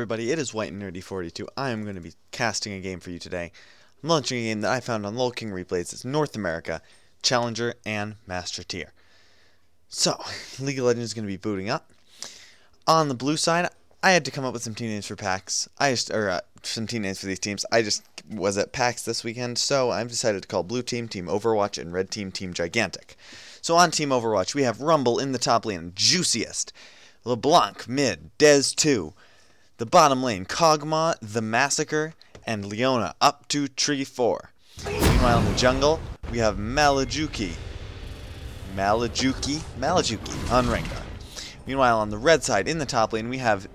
everybody, it is White and Nerdy 42. I am going to be casting a game for you today. I'm launching a game that I found on LOL King Replays. It's North America, Challenger, and Master Tier. So, League of Legends is going to be booting up. On the blue side, I had to come up with some team names for packs. Some team names for these teams. I just was at PAX this weekend, so I've decided to call Blue Team Team Overwatch and Red Team Team Gigantic. So on Team Overwatch, we have Rumble in the top lane, Juiciest, LeBlanc mid, Dez 2. The bottom lane, Kog'Maw, The Massacre, and Leona up to Tree 4. Meanwhile in the jungle, we have Malajuki on Rengar. Meanwhile on the red side, in the top lane, we have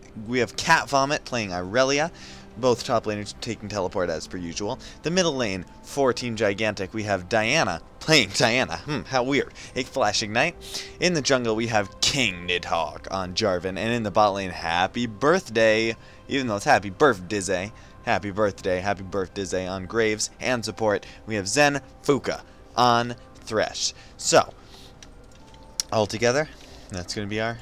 Cat Vomit playing Irelia. Both top laners taking teleport as per usual. The middle lane, for Team Gigantic, we have Diana playing Diana. How weird. A Flash Ignite. In the jungle, we have King Nidhogg on Jarvan. And in the bot lane, happy birthday. Even though it's happy birthday. Happy birthday on Graves. And support, we have Zen Fuka on Thresh. So, all together, that's going to be our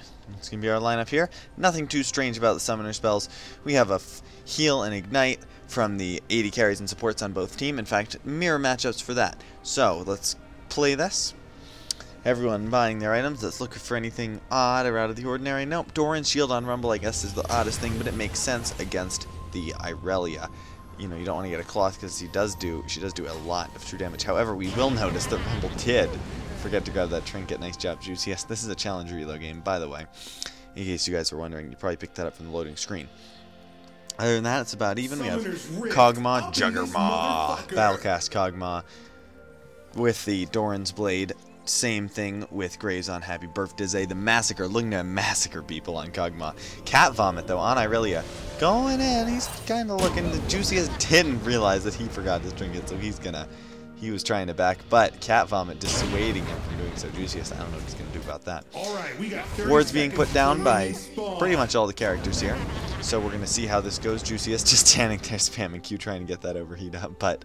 lineup here. Nothing too strange about the summoner spells. We have a heal and ignite from the AD carries and supports on both team. In fact, mirror matchups for that. So let's play this. Everyone buying their items. Let's look for anything odd or out of the ordinary. Nope. Doran's shield on Rumble, I guess, is the oddest thing, but it makes sense against the Irelia. You know, you don't want to get a cloth because she does do a lot of true damage. However, we will notice that Rumble did forget to grab that trinket. Nice job, Juice. Yes, this is a challenge reload game, by the way. In case you guys were wondering, you probably picked that up from the loading screen. Other than that, it's about even. We have Kog'Maw, Juggermaw, Battlecast Kog'Maw with the Doran's Blade. Same thing with Graves on Happy Birthday. The Massacre, looking to massacre people on Kog'Maw. Cat Vomit, though, on Irelia. Going in, he's kind of looking. The Juiciest didn't realize that he forgot his trinket, so he was trying to back, but Cat Vomit dissuading him from doing so. Juiciest, I don't know what he's going to do about that. Wards being put down by pretty much all the characters here. So we're going to see how this goes. Juiciest just standing there spamming Q trying to get that overheat up, but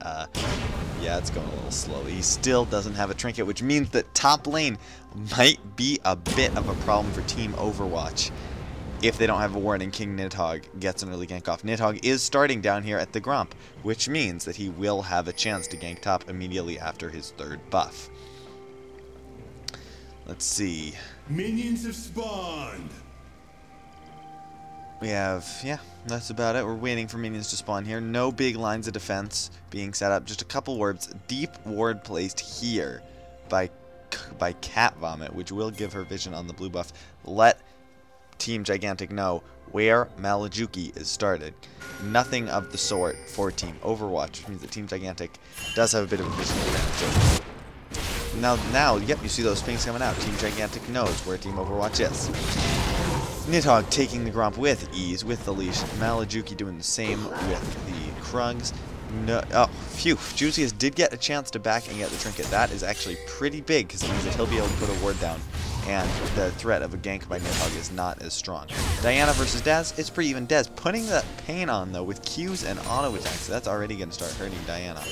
yeah, it's going a little slowly. He still doesn't have a trinket, which means that top lane might be a bit of a problem for Team Overwatch if they don't have a ward and King Nidhogg gets an early gank off. Nidhogg is starting down here at the Gromp, which means that he will have a chance to gank top immediately after his third buff. Let's see. Minions have spawned. We have, yeah, that's about it. We're waiting for minions to spawn here. No big lines of defense being set up. Just a couple wards. Deep ward placed here by Cat Vomit, which will give her vision on the blue buff. Let Team Gigantic know where Malajuki is started. Nothing of the sort for Team Overwatch, which means that Team Gigantic does have a bit of a vision advantage. Now, yep, you see those pings coming out. Team Gigantic knows where Team Overwatch is. Nidhogg taking the Gromp with ease, with the leash. Malajuki doing the same with the Krugs. No, oh, phew. Juiciest did get a chance to back and get the trinket. That is actually pretty big, because it means that he'll be able to put a ward down, and the threat of a gank by Nidhogg is not as strong. Diana versus Dez, it's pretty even. Dez putting the pain on, though, with Qs and auto attacks, so that's already going to start hurting Diana.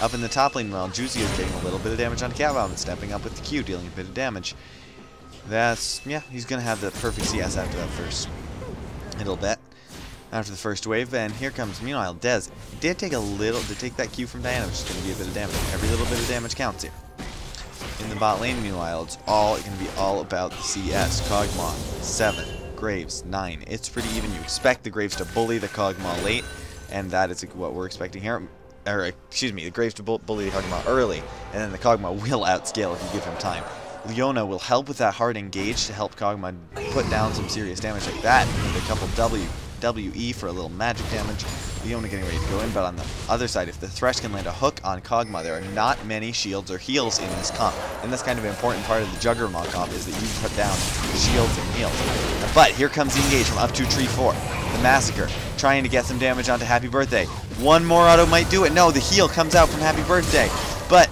Up in the top lane, well, Juicy is getting a little bit of damage on Cat Vomit, stepping up with the Q, dealing a bit of damage. That's, yeah, he's going to have the perfect CS after that first little bit. After the first wave, and here comes, meanwhile, Dez did take that Q from Diana, which is going to be a bit of damage. Every little bit of damage counts here. In the bot lane, meanwhile, it's going to be all about the CS. Kog'Maw, 7. Graves, 9. It's pretty even. You expect the Graves to bully the Kog'Maw late, and that is what we're expecting here. Or, excuse me, the Graves to bully the Kog'Maw early, and then the Kog'Maw will outscale if you give him time. Leona will help with that hard engage to help Kog'Maw put down some serious damage like that. With a couple WE for a little magic damage. Leona getting ready to go in, but on the other side, if the Thresh can land a hook on Kog'Maw, there are not many shields or heals in this comp. And that's kind of an important part of the Juggernaut comp, is that you put down shields and heals. But here comes the engage from up to Tree 4. The Massacre trying to get some damage onto Happy Birthday. One more auto might do it. No, the heal comes out from Happy Birthday. But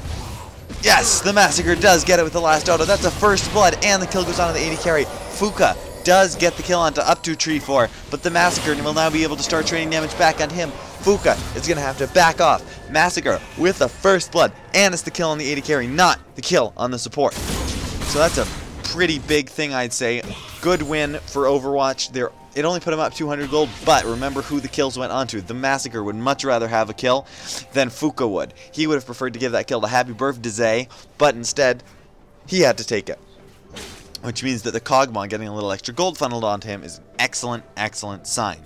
yes, the Massacre does get it with the last auto. That's a first blood, and the kill goes on to the AD carry. Fuka does get the kill onto up to Tree 4, but the Massacre will now be able to start trading damage back on him. Fuka is going to have to back off. Massacre with the first blood, and it's the kill on the AD carry, not the kill on the support. So that's a pretty big thing, I'd say. Good win for Overwatch. They're it only put him up 200 gold, but remember who the kills went on to. The Massacre would much rather have a kill than Fuka would. He would have preferred to give that kill to Happy Birthday, but instead, he had to take it. Which means that the Kog'Maw getting a little extra gold funneled onto him is an excellent, excellent sign.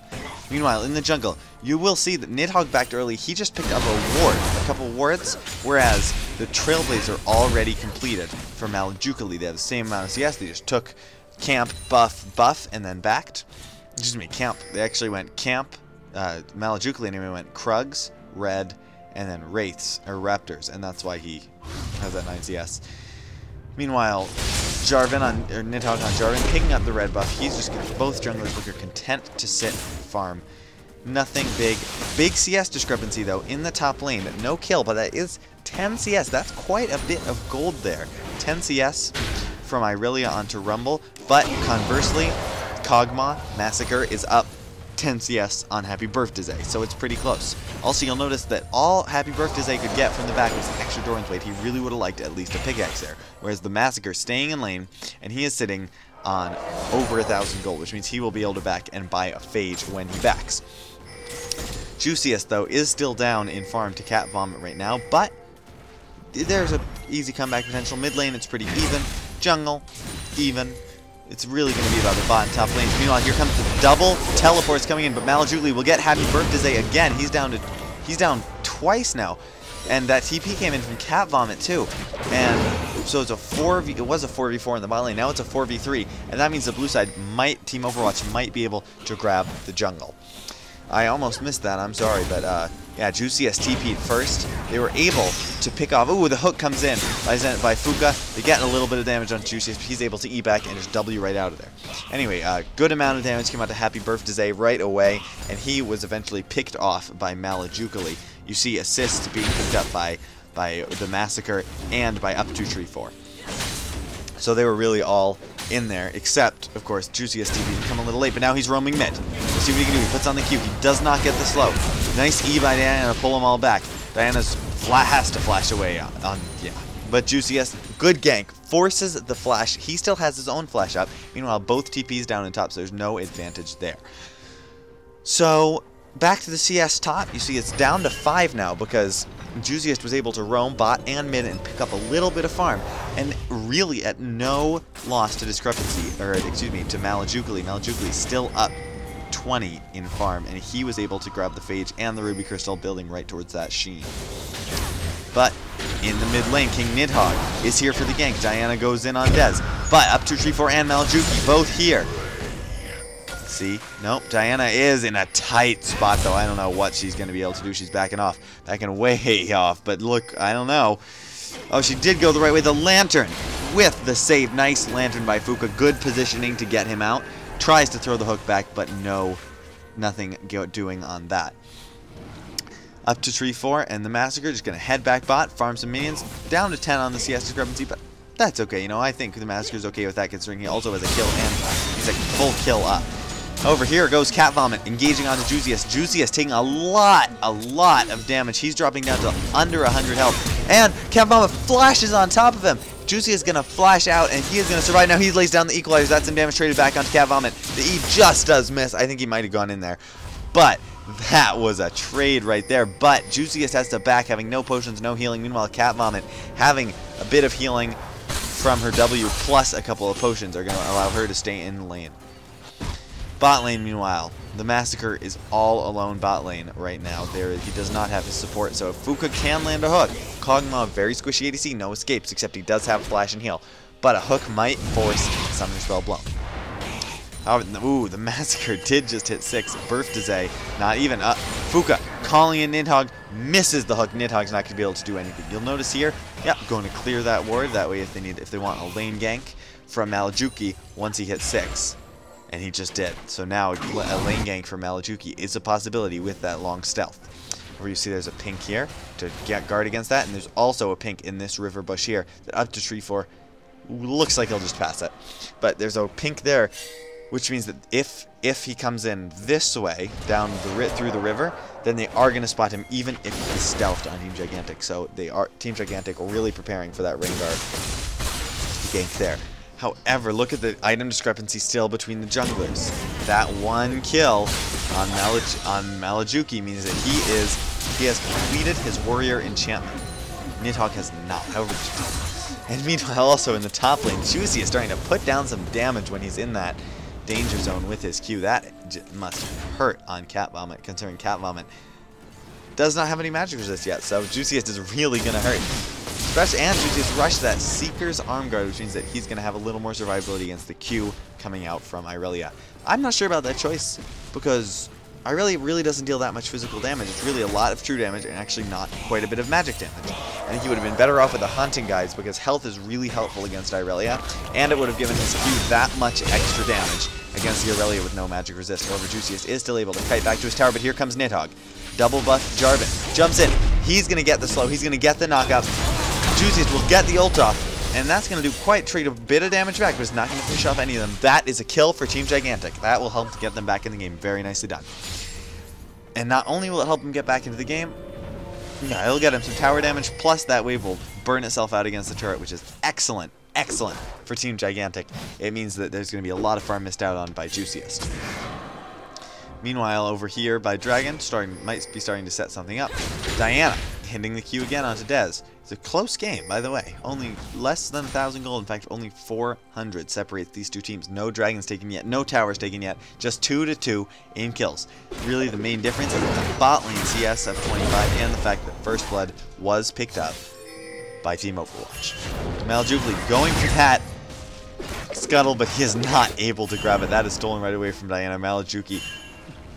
Meanwhile, in the jungle, you will see that Nidhogg backed early. He just picked up a ward, a couple wards, whereas the Trailblazer already completed for Malajukali. They have the same amount of CS. They just took camp, buff, and then backed. Excuse me, camp. They actually went camp, Malajukali anyway went Krugs, Red, and then Wraiths, or Raptors, and that's why he has that 9 CS. Meanwhile, Nidhogg on Jarvan, picking up the red buff. He's just going to, both junglers look are content to sit and farm. Nothing big. Big CS discrepancy, though, in the top lane. No kill, but that is 10 CS. That's quite a bit of gold there. 10 CS from Irelia onto Rumble, but conversely, Kog'Maw Massacre is up 10 CS on Happy Birthday, so it's pretty close. Also, you'll notice that all Happy Birthday could get from the back was an extra Doran's Blade. He really would have liked at least a pickaxe there, whereas the Massacre staying in lane, and he is sitting on over 1,000 gold, which means he will be able to back and buy a Phage when he backs. Juiciest, though, is still down in farm to Cat Vomit right now, but there's an easy comeback potential. Mid lane, it's pretty even. Jungle, even. It's really going to be about the bot and top lanes. Meanwhile, here comes the double teleports coming in, but Malajukali will get Happy Birthday again. He's down twice now, and that TP came in from Cat Vomit too. And so it's a 4v. It was a 4v4 in the bot lane. Now it's a 4v3, and that means the blue side Team Overwatch might be able to grab the jungle. I almost missed that. I'm sorry, but yeah, Juiciest TP'd first. They were able to pick off. Ooh, the hook comes in by Fuka. They get a little bit of damage on Juiciest, but he's able to E back and just W right out of there. Anyway, good amount of damage came out to Happy Birthday right away, and he was eventually picked off by Malajukali. You see assists being picked up by the Massacre and by Up to Tree 4. So they were really all in there, except, of course, Juiciest TP come a little late, but now he's roaming mid. Let's see what he can do. He puts on the Q. He does not get the slow. Nice E by Diana to pull them all back. Diana's has to flash away yeah. But Juiciest, good gank, forces the flash. He still has his own flash up. Meanwhile, both TPs down in top, so there's no advantage there. So, back to the CS top. You see it's down to 5 now because Juiciest was able to roam bot and mid and pick up a little bit of farm, and really at no loss to discrepancy, or excuse me, to Malajukali. Malajukali's still up 20 in farm, and he was able to grab the Phage and the Ruby Crystal, building right towards that Sheen. But in the mid lane, King Nidhogg is here for the gank. Diana goes in on Dez, but Up to Tree 4 and Malajuki both here. See? Nope. Diana is in a tight spot, though. I don't know what she's going to be able to do. She's backing off. Backing way off. But look, I don't know. Oh, she did go the right way. The Lantern with the save. Nice Lantern by Fuka. Good positioning to get him out. Tries to throw the hook back, but nothing doing on that. Up to Tree 4, and the Massacre just going to head back bot, farm some minions. Down to 10 on the CS discrepancy, but that's okay. You know, I think the Massacre's okay with that, considering he also has a kill and he's like full kill up. Over here goes Cat Vomit, engaging onto Juiciest. Juiciest taking a lot of damage. He's dropping down to under 100 health. And Cat Vomit flashes on top of him. Juiciest is going to flash out, and he is going to survive. Now he lays down the Equalizer. That's some damage traded back onto Cat Vomit. The E just does miss. I think he might have gone in there. But that was a trade right there. But Juiciest has to back, having no potions, no healing. Meanwhile, Cat Vomit having a bit of healing from her W plus a couple of potions are going to allow her to stay in lane. Bot lane, meanwhile, the Massacre is all alone bot lane right now. He does not have his support, so if Fuka can land a hook, Kog'Maw, very squishy ADC, no escapes, except he does have flash and heal. But a hook might force Summoner Spell blown. However, ooh, the Massacre did just hit 6. Birthday, not even. Fuka calling in Nidhogg, misses the hook. Nidhogg's not going to be able to do anything. You'll notice here, yep, going to clear that ward. That way, if they want a lane gank from Malajuki once he hits 6. And he just did. So now a lane gank for Malajuki is a possibility with that long stealth. Where you see there's a pink here to get guard against that, and there's also a pink in this river bush here that Up to Tree 4 looks like he'll just pass it. But there's a pink there, which means that if he comes in this way down through the river, then they are going to spot him even if he's stealthed on Team Gigantic. So they are Team Gigantic really preparing for that Rengar gank there. However, look at the item discrepancy still between the junglers. That one kill on Malajuki means that he has completed his warrior enchantment. Nidhogg has not, however. And meanwhile, also in the top lane, Juicy is starting to put down some damage when he's in that danger zone with his Q. That must hurt on Cat Vomit, considering Cat Vomit does not have any magic resist yet, so Juiciest is really going to hurt. Especially, and Juiciest rushed that Seeker's Arm Guard, which means that he's going to have a little more survivability against the Q coming out from Irelia. I'm not sure about that choice, because Irelia really doesn't deal that much physical damage. It's really a lot of true damage and actually not quite a bit of magic damage. I think he would have been better off with the Hunting Guides, because health is really helpful against Irelia, and it would have given his Q that much extra damage against the Irelia with no magic resist. However, Juiciest is still able to kite back to his tower, but here comes Nidhogg. Double buff Jarvan. Jumps in. He's going to get the slow. He's going to get the knockup. Juiciest will get the ult off, and that's going to trade a bit of damage back, but it's not going to finish off any of them. That is a kill for Team Gigantic. That will help to get them back in the game. Very nicely done. And not only will it help him get back into the game, yeah, it'll get him some tower damage, plus that wave will burn itself out against the turret, which is excellent, excellent for Team Gigantic. It means that there's going to be a lot of farm missed out on by Juiciest. Meanwhile, over here by Dragon, might be starting to set something up. Diana hitting the Q again onto Dez. It's a close game, by the way. Only less than 1,000 gold. In fact, only 400 separates these two teams. No dragons taken yet. No towers taken yet. Just 2-2 in kills. Really, the main difference is the bot lane CS of 25 and the fact that First Blood was picked up by Team Overwatch. Malajuki going for that scuttle, but he is not able to grab it. That is stolen right away from Diana. Malajuki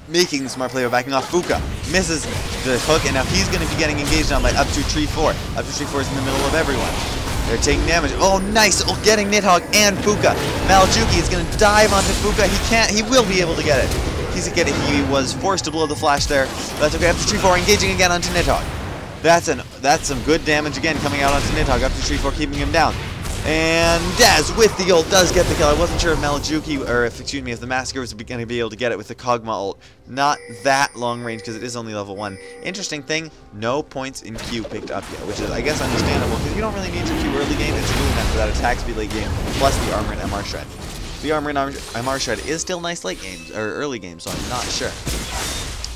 making the smart play by backing off. Fuka misses the hook, and now he's going to be getting engaged on by up to Tree 4. Up to Tree 4 is in the middle of everyone. They're taking damage. Oh, nice! Oh, getting Nidhogg and Fuka. Malajuki is going to dive onto Fuka. He will be able to get it. He was forced to blow the flash there. That's okay. Up to Tree 4, engaging again onto Nidhogg. That's some good damage again coming out onto Nidhogg. Up to Tree 4, keeping him down. And Dez with the ult does get the kill. I wasn't sure if if the Massacre was going to be able to get it with the Kog'Maw ult. Not that long range because it is only level 1. Interesting thing, no points in Q picked up yet, which is, I guess, understandable because you don't really need your Q early game. It's really meant for that attack speed late game, plus the armor and MR shred. The armor and MR shred is still nice late games, or early games, so I'm not sure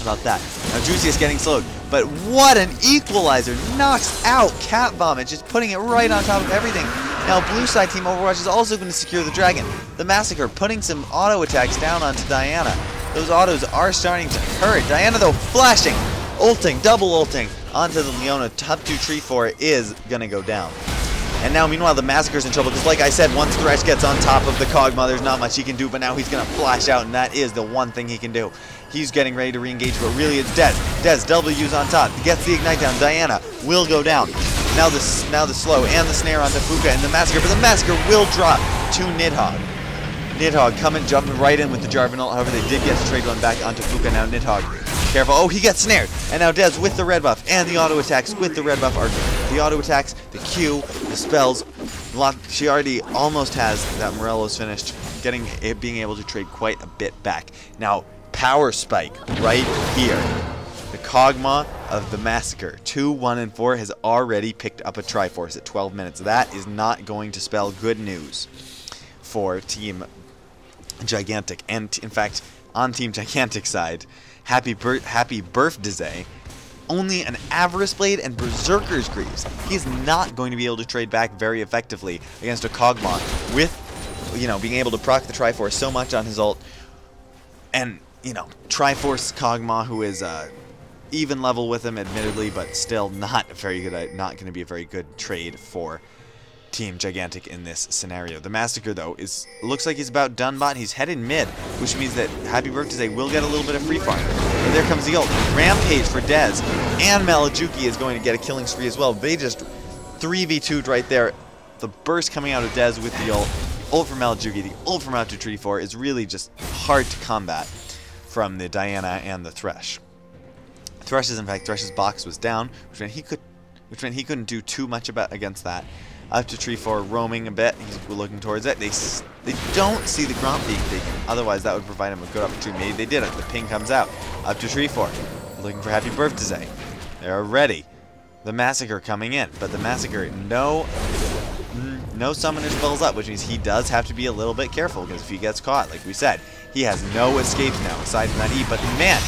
about that. Now Juiciest getting slowed, but what an equalizer! Knocks out Cat Vomit, just putting it right on top of everything. Now blue side Team Overwatch is also going to secure the Dragon. The Massacre putting some auto attacks down onto Diana. Those autos are starting to hurt. Diana though flashing, ulting, double ulting onto the Leona. Top 2 Tree 4 is going to go down. And now meanwhile the Massacre's in trouble because like I said, once Thresh gets on top of the Kog'Maw, there's not much he can do, but now he's going to flash out and that is the one thing he can do. He's getting ready to re-engage, but really it's Dez. Dez, W's on top. He gets the Ignite down. Diana will go down. Now the slow and the snare onto Fuka and the Massacre, but the Massacre will drop to Nidhogg. Nidhogg jumping right in with the Jarvan ult. However, they did get to trade one back onto Fuka. Now Nidhogg, careful. Oh, he gets snared. And now Dez with the red buff and the auto attacks with the red buff are the auto attacks, the Q, the spells. She already almost has that Morello's finished, being able to trade quite a bit back. Now, Power Spike right here. The Kog'Maw of the Massacre, 2, 1, and 4, has already picked up a Triforce at 12 minutes. That is not going to spell good news for Team Gigantic. And in fact, on Team Gigantic side, happy birthday, only an Avarice Blade and Berserker's Greaves. He's not going to be able to trade back very effectively against a Kog'Maw with, being able to proc the Triforce so much on his ult. And, Triforce Kog'Maw, who is even level with him, admittedly, but still not going to be a very good trade for Team Gigantic in this scenario. The Massacre, though, looks like he's about done bot. He's headed mid, which means that Happy Birthday will get a little bit of free farm. And there comes the ult. Rampage for Dez, and Malajuki is going to get a killing spree as well. They just 3v2'd right there. The burst coming out of Dez with the ult. Ult from Malajuki, the ult from out to Tree 4 is really just hard to combat from the Diana and the Thresh. Thresh's box was down, which meant he couldn't do too much against that. Up to Tree 4, roaming a bit. He's looking towards it. They don't see the Gromp being taken. Otherwise, that would provide him a good opportunity. Maybe they did it. The ping comes out. Up to Tree 4, looking for Happy Birthday. They're ready. The Massacre coming in, but the Massacre, no no summoner spells up, which means he does have to be a little bit careful, because if he gets caught, like we said, he has no escapes now, aside from that E. But man,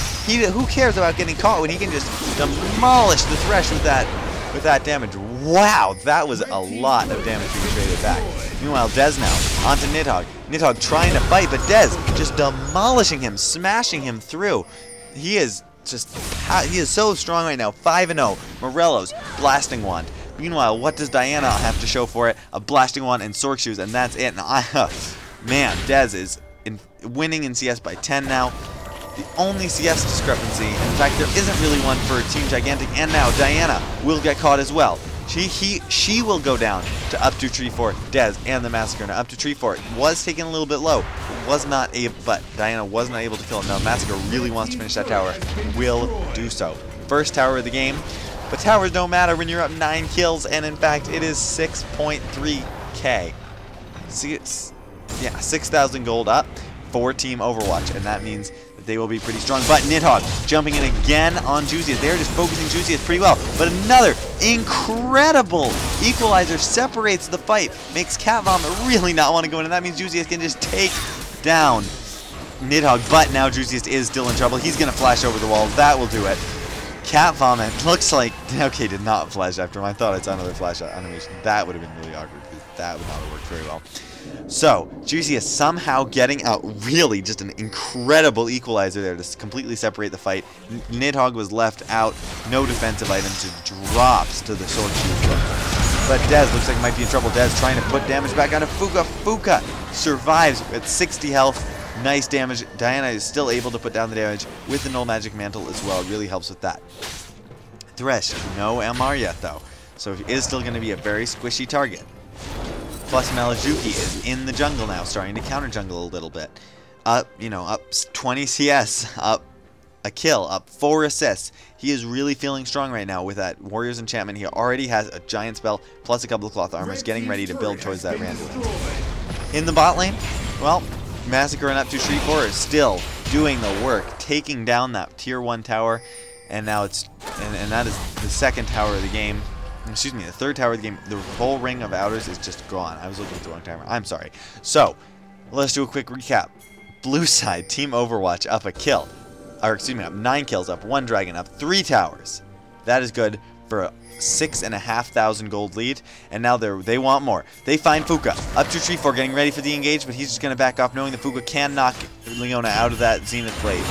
who cares about getting caught when he can just demolish the Thresh with that damage? Wow, that was a lot of damage being traded back. Meanwhile, Dez now onto Nidhogg. Nidhogg trying to fight, but Dez just demolishing him, smashing him through. He is so strong right now. 5-0. Morello's Blasting Wand. Meanwhile, what does Diana have to show for it? A Blasting Wand and Sork Shoes, and that's it. Man, Dez is winning in CS by 10 now. The only CS discrepancy, in fact, there isn't really one for Team Gigantic, and now Diana will get caught as well. She will go down to up to tree fort, Dez and the Massacre. Now up to tree fort was taken a little bit low, but Diana was not able to kill him. Now Massacre really wants to finish that tower, will do so. First tower of the game, but towers don't matter when you're up 9 kills, and in fact it is 6.3k. 6,000 gold up for Team Overwatch, and that means they will be pretty strong. But Nidhogg jumping in again on Juicyus. They're just focusing Juicyus pretty well. But another incredible equalizer separates the fight. Makes Cat Vomit really not want to go in. And that means Juicyus can just take down Nidhogg. But now Juicyus is still in trouble. He's going to flash over the wall. That will do it. Cat Vomit looks like... Okay, did not flash after him. I thought I saw another flash animation. That would have been really awkward, because that would not have worked very well. So, Juicy is somehow getting out really just an incredible equalizer there to completely separate the fight. Nidhogg was left out, no defensive items, just drops to the Sword Shoes. But Dez looks like he might be in trouble. Dez trying to put damage back onto Fuka. Fuka survives at 60 health. Nice damage. Diana is still able to put down the damage with the Null Magic Mantle as well. It really helps with that. Thresh, no MR yet though, so he is still going to be a very squishy target. Plus Malajuki is in the jungle now, starting to counter jungle a little bit. Up 20 CS, up a kill, up 4 assists. He is really feeling strong right now with that Warrior's Enchantment. He already has a giant spell, plus a couple of cloth armors, getting ready to build towards that Randuin. In the bot lane, well, Massacre and up to Street 4 is still doing the work, taking down that tier 1 tower, and now it's, and that is the second tower of the game. Excuse me, the third tower of the game. The whole ring of outers is just gone. I was looking at the wrong timer. I'm sorry. So, let's do a quick recap. Blue side, Team Overwatch up a kill. Or, excuse me, up 9 kills, up 1 dragon, up 3 towers. That is good for a 6,500 gold lead. And now they want more. They find Fuka. Up to tree 4, getting ready for the engage, but he's just going to back off, knowing that Fuka can knock Leona out of that Zenith Blade.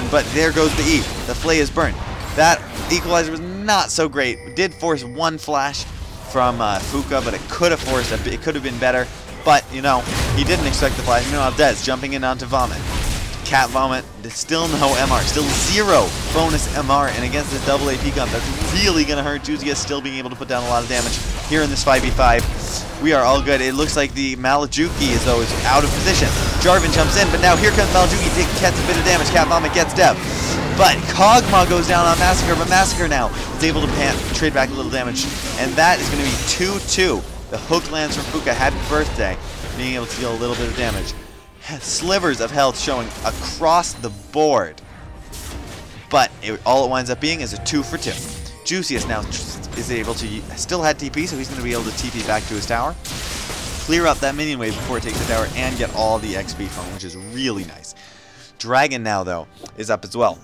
But there goes the E. The Flay is burned. That equalizer was not so great. It did force 1 flash from Fuka, but it could have been better. But, you know, he didn't expect the flash. Meanwhile, Dez jumping in onto Vomit. Cat Vomit, still no MR, still 0 bonus MR, and against this double AP gun, that's really going to hurt. Juicy is still being able to put down a lot of damage here in this 5v5. We are all good. It looks like the Malajuki is out of position. Jarvan jumps in, but now here comes Malajuki, gets a bit of damage. Cat Vomit gets Dev. But Kog'Maw goes down on Massacre, but Massacre now is able to trade back a little damage. And that is going to be 2-2. The hook lands from Fuka. Happy birthday, being able to deal a little bit of damage. Slivers of health showing across the board. But all it winds up being is a 2 for 2. Juicyus now is able to, still had TP, so he's going to be able to TP back to his tower. Clear up that minion wave before it takes the tower and get all the XP from it, which is really nice. Dragon now, though, is up as well.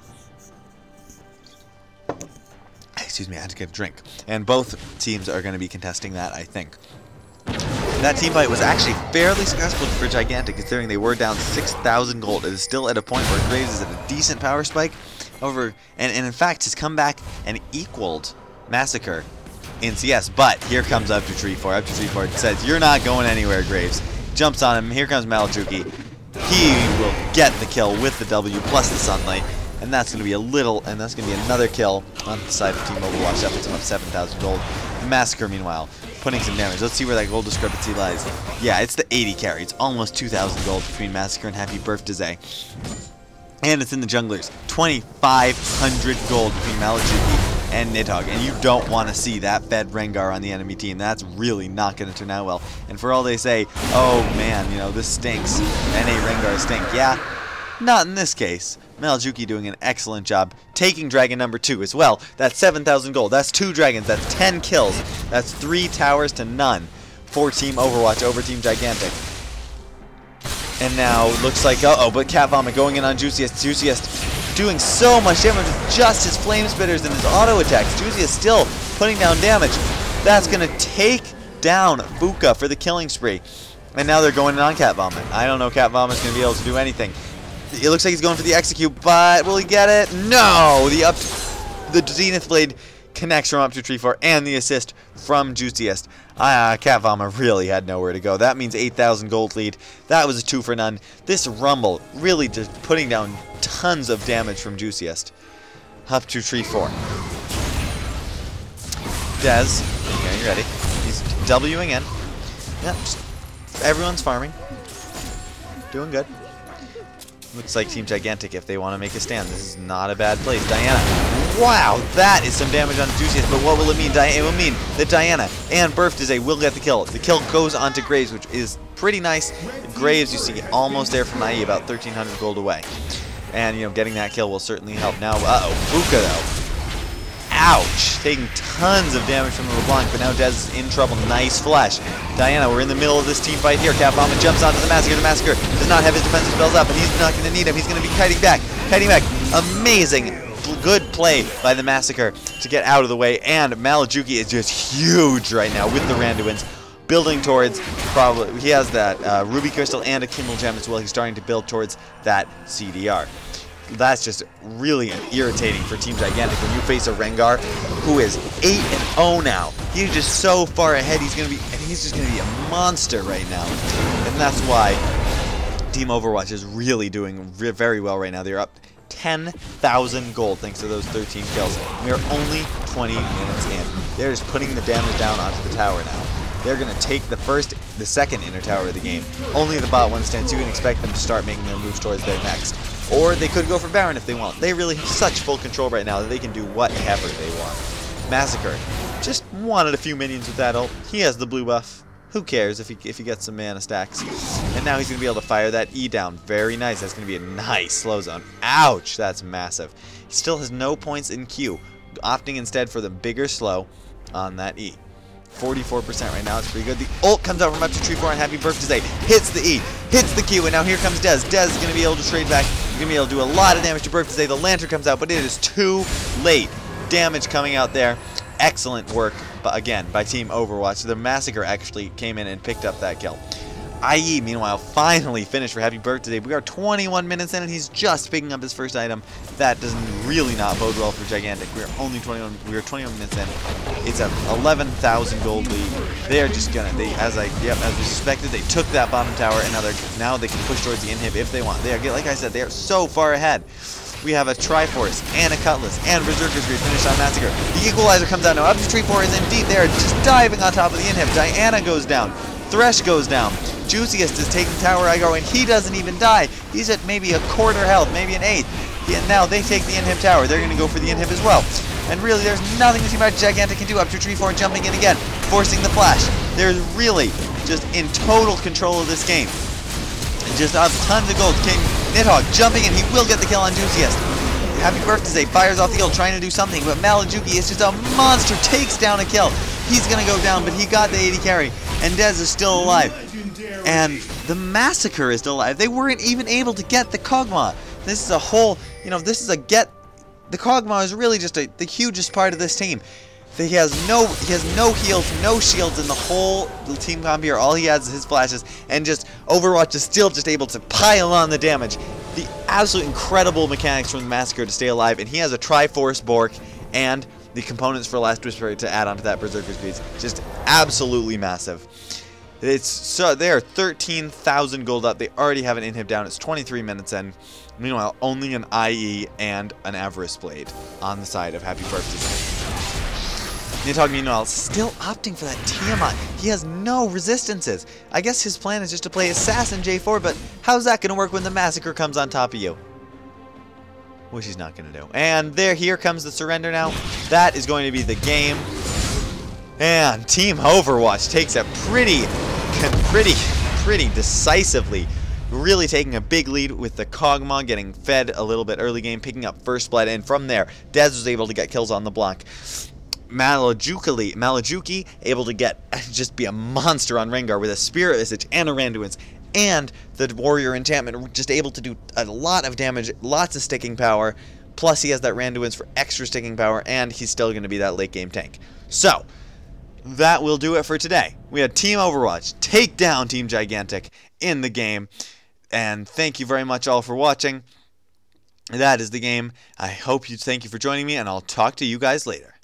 Excuse me, I had to get a drink. And both teams are going to be contesting that, I think. That team fight was actually fairly successful for Gigantic, considering they were down 6,000 gold. It is still at a point where Graves is at a decent power spike. And in fact, has come back and equaled Massacre in CS. But here comes Up to Tree 4. Up to Tree 4 says, "You're not going anywhere, Graves." Jumps on him. Here comes Malajuki. He will get the kill with the W plus the Sunlight. And that's going to be another kill on the side of Team Overwatch. That puts him up 7,000 gold. The Massacre, meanwhile, putting some damage. Let's see where that gold discrepancy lies. Yeah, it's the 80 carry. It's almost 2,000 gold between Massacre and Happy Birthday. And it's in the junglers. 2,500 gold between Malajuki and Nidhogg. And you don't want to see that fed Rengar on the enemy team. That's really not going to turn out well. And for all they say, oh man, you know, this stinks. NA Rengar stink. Yeah, not in this case. Malajuki doing an excellent job, taking dragon number 2 as well. That's 7,000 gold. That's 2 dragons. That's 10 kills. That's 3 towers to none for Team Overwatch over Team Gigantic. And now looks like, but Cat Vomit going in on Juiciest. Juiciest doing so much damage with just his Flame Spitters and his auto attacks. Juiciest still putting down damage. That's going to take down Buka for the killing spree. And now they're going in on Cat Vomit. I don't know Cat Vomit's going to be able to do anything. It looks like he's going for the execute, but will he get it? No! The Zenith Blade connects from up to Tree 4 and the assist from Juiciest. Cat Vomit really had nowhere to go. That means 8,000 gold lead. That was a 2 for none. This Rumble really just putting down tons of damage from Juiciest. Up to Tree 4. Dez, yeah, you ready? He's Wing in. Yep, everyone's farming. Doing good. Looks like Team Gigantic, if they want to make a stand, this is not a bad place. Diana, wow, that is some damage on Juiciest, but what will it mean? It will mean that Diana and Birthday will get the kill. The kill goes onto Graves, which is pretty nice. Graves, you see, almost there from IE, about 1,300 gold away. And, you know, getting that kill will certainly help. Now, Buka, though. Ouch! Taking tons of damage from the LeBlanc, but now Dez is in trouble. Nice flash. Diana, we're in the middle of this team fight here. Cat Vomit jumps onto the Massacre. The Massacre does not have his defensive spells up, and he's not going to need him. He's going to be kiting back. Amazing. Good play by the Massacre to get out of the way, and Malajuki is just huge right now with the Randuins. Building towards, probably, he has that Ruby Crystal and a Kimball Gem as well. He's starting to build towards that CDR. That's just really irritating for Team Gigantic when you face a Rengar who is 8-0 now. He's just so far ahead. He's just gonna be a monster right now, and that's why Team Overwatch is really doing very well right now. They're up 10,000 gold thanks to those 13 kills. We are only 20 minutes in. They're just putting the damage down onto the tower now. They're going to take the second inner tower of the game. Only the bot one stands. You can expect them to start making their moves towards their next. Or they could go for Baron if they want. They really have such full control right now that they can do whatever they want. Massacre just wanted a few minions with that ult. He has the blue buff. Who cares if he gets some mana stacks? And now he's going to be able to fire that E down. Very nice. That's going to be a nice slow zone. Ouch! That's massive. He still has no points in Q. Opting instead for the bigger slow on that E. 44% right now. It's pretty good. The ult comes out from up to Tree 4 and Happy Birthday. Hits the E. Hits the Q. And now here comes Dez. Dez is going to be able to trade back. He's going to be able to do a lot of damage to Birthday. The Lantern comes out, but it is too late. Damage coming out there. Excellent work, again, by Team Overwatch. The Massacre actually came in and picked up that kill. IE, meanwhile, finally finished for Happy Birthday. We are 21 minutes in, and he's just picking up his first item. That does really not bode well for Gigantic. We are only 21. We are 21 minutes in. It's a 11,000 gold lead. They are just gonna. As we suspected, they took that bottom tower, and now they can push towards the inhib if they want. They are, like I said, they are so far ahead. We have a Triforce and a Cutlass and Berserker's Greed finished on Massacre. The Equalizer comes out now. Up to Tree 4 is indeed there, just diving on top of the inhib. Diana goes down. Thresh goes down. Juiciest is taking Tower Aggro, and he doesn't even die. He's at maybe a quarter health, maybe an eighth. And now they take the inhib tower. They're going to go for the inhib as well. And really, there's nothing Team Gigantic can do. Up to Tree 4 jumping in again, forcing the flash. They're really just in total control of this game. Just tons of gold. King Nidhogg jumping in. He will get the kill on Juiciest. Happy Birthday fires off the ult, trying to do something, but Malajuki is just a monster. Takes down a kill. He's going to go down, but he got the 80 carry. And Dez is still alive. And the Massacre is still alive. They weren't even able to get the Kog'Maw. This is a whole, the Kog'Maw is really just the hugest part of this team. He has no heals, no shields in the whole team comp here. All he has is his flashes, and just Overwatch is still just able to pile on the damage. The absolute incredible mechanics from the Massacre to stay alive, and he has a Triforce Bork and the components for Last Whisper to add onto that Berserker's Greed. Just absolutely massive. They are 13,000 gold up. They already have an inhib down. It's 23 minutes in. Meanwhile, only an IE and an Avarice Blade on the side of Happy Birthday. Nidhogg, meanwhile, still opting for that Tiamat. He has no resistances. I guess his plan is just to play Assassin J4, but how's that going to work when the Massacre comes on top of you? Which he's not going to do. And here comes the surrender now. That is going to be the game. And Team Overwatch takes it pretty decisively. Really taking a big lead with the Kog'Maw getting fed a little bit early game, picking up first blood, and from there, Dez was able to get kills on the block. Malajuki able to just be a monster on Rengar with a Spirit Visage and a Randuin's, and the Warrior Enchantment just able to do a lot of damage, lots of sticking power, plus he has that Randuin's for extra sticking power, and he's still going to be that late game tank. So, that will do it for today. We had Team Overwatch take down Team Gigantic in the game, and thank you very much all for watching. That is the game. Thank you for joining me, and I'll talk to you guys later.